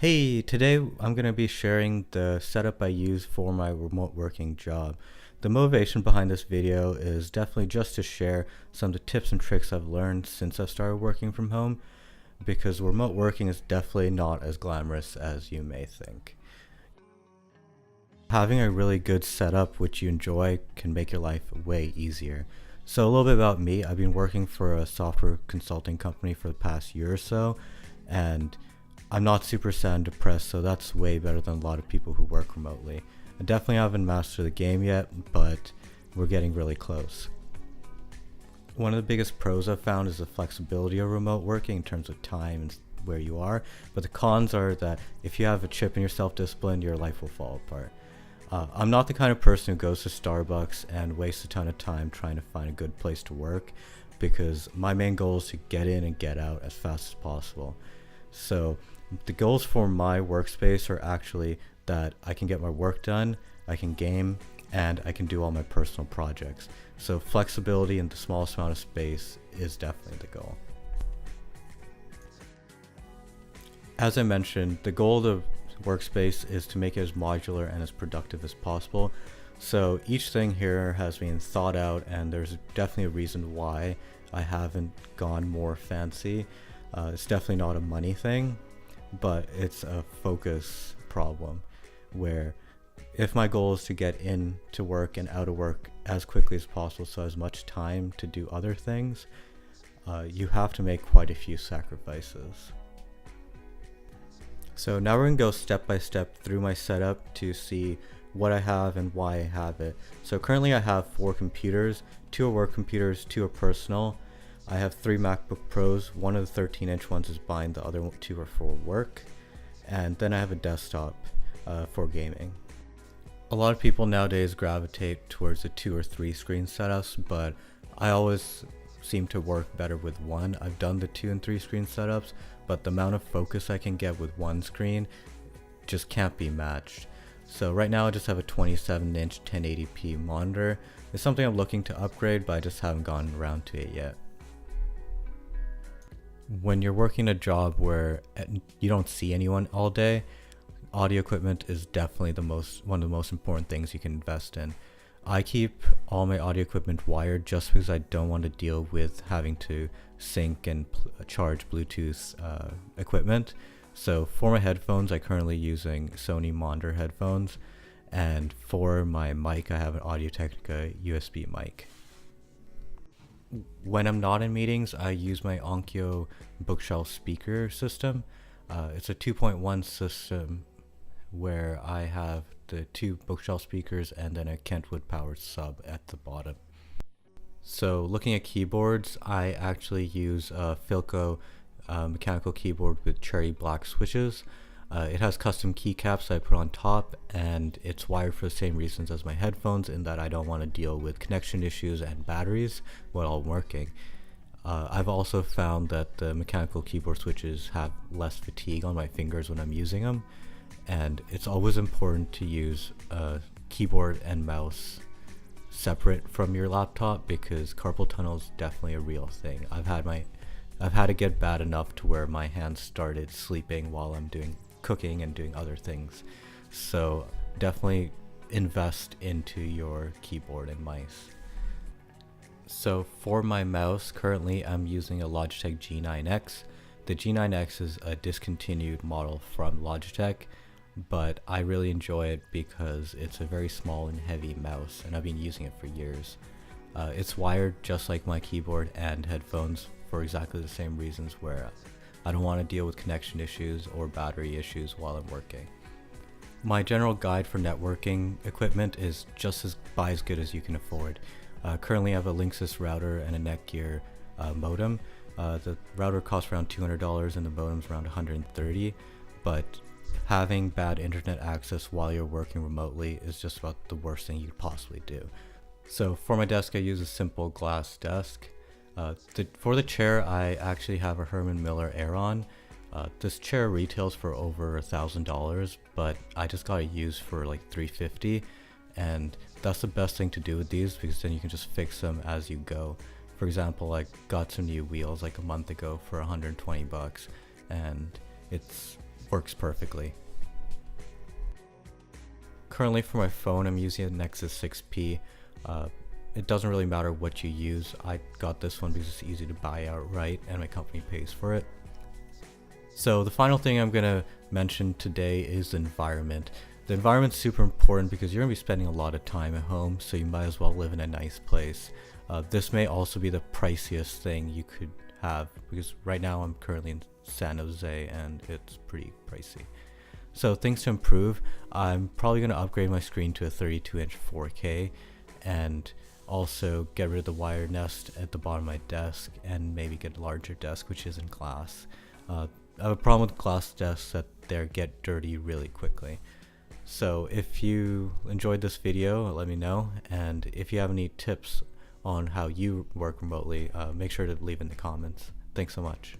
Hey, today I'm going to be sharing the setup I use for my remote working job. The motivation behind this video is definitely just to share some of the tips and tricks I've learned since I've started working from home, because remote working is definitely not as glamorous as you may think. Having a really good setup which you enjoy can make your life way easier. So a little bit about me. I've been working for a software consulting company for the past year or so, and I'm not super sad and depressed, so that's way better than a lot of people who work remotely. I definitely haven't mastered the game yet, but we're getting really close. One of the biggest pros I've found is the flexibility of remote working in terms of time and where you are, but the cons are that if you have a chip in your self-discipline, your life will fall apart. I'm not the kind of person who goes to Starbucks and wastes a ton of time trying to find a good place to work, because my main goal is to get in and get out as fast as possible. So the goals for my workspace are actually that I can get my work done, I can game, and I can do all my personal projects. So flexibility in the smallest amount of space is definitely the goal. As I mentioned, the goal of the workspace is to make it as modular and as productive as possible. So each thing here has been thought out, and there's definitely a reason why I haven't gone more fancy. It's definitely not a money thing, but it's a focus problem, where if my goal is to get into work and out of work as quickly as possible, so as much time to do other things, you have to make quite a few sacrifices. So now we're going to go step by step through my setup to see what I have and why I have it. So currently I have 4 computers, 2 are work computers, 2 are personal. I have 3 MacBook Pros, one of the 13-inch ones is mine, the other 2 are for work. And then I have a desktop for gaming. A lot of people nowadays gravitate towards the 2 or 3 screen setups, but I always seem to work better with one. I've done the 2 and 3 screen setups, but the amount of focus I can get with one screen just can't be matched. So right now I just have a 27-inch 1080p monitor. It's something I'm looking to upgrade, but I just haven't gotten around to it yet. When you're working a job where you don't see anyone all day, audio equipment is definitely one of the most important things you can invest in. I keep all my audio equipment wired just because I don't want to deal with having to sync and charge Bluetooth equipment. So for my headphones, I'm currently using Sony monitor headphones, and for my mic, I have an Audio-Technica USB mic. When I'm not in meetings, I use my Onkyo bookshelf speaker system. It's a 2.1 system where I have the 2 bookshelf speakers and then a Kentwood powered sub at the bottom. So looking at keyboards, I actually use a Philco mechanical keyboard with cherry black switches. It has custom keycaps I put on top, and it's wired for the same reasons as my headphones, in that I don't want to deal with connection issues and batteries while I'm working. I've also found that the mechanical keyboard switches have less fatigue on my fingers when I'm using them, and it's always important to use a keyboard and mouse separate from your laptop, because carpal tunnel is definitely a real thing. I've had to get bad enough to where my hands started sleeping while I'm doing cooking and doing other things. So definitely invest into your keyboard and mice. So for my mouse, currently I'm using a Logitech G9X. The G9X is a discontinued model from Logitech, but I really enjoy it because it's a very small and heavy mouse, and I've been using it for years. It's wired just like my keyboard and headphones for exactly the same reasons, where I don't want to deal with connection issues or battery issues while I'm working. My general guide for networking equipment is just buy as good as you can afford. Currently I have a Linksys router and a Netgear modem. The router costs around $200 and the modem's around $130, but having bad internet access while you're working remotely is just about the worst thing you could possibly do. So for my desk, I use a simple glass desk. For the chair, I actually have a Herman Miller Aeron. This chair retails for over $1,000, but I just got it used for like $350, and that's the best thing to do with these, because then you can just fix them as you go. For example, I got some new wheels like a month ago for $120, and it's works perfectly. Currently for my phone, I'm using a Nexus 6P. It doesn't really matter what you use. I got this one because it's easy to buy outright and my company pays for it. So the final thing I'm going to mention today is the environment. The environment's super important because you're going to be spending a lot of time at home, so you might as well live in a nice place. This may also be the priciest thing you could have, because right now I'm currently in San Jose and it's pretty pricey. So things to improve, I'm probably going to upgrade my screen to a 32-inch 4K and also get rid of the wire nest at the bottom of my desk and maybe get a larger desk which isn't glass. I have a problem with glass desks that they get dirty really quickly. So if you enjoyed this video, let me know, and if you have any tips on how you work remotely, make sure to leave in the comments. Thanks so much.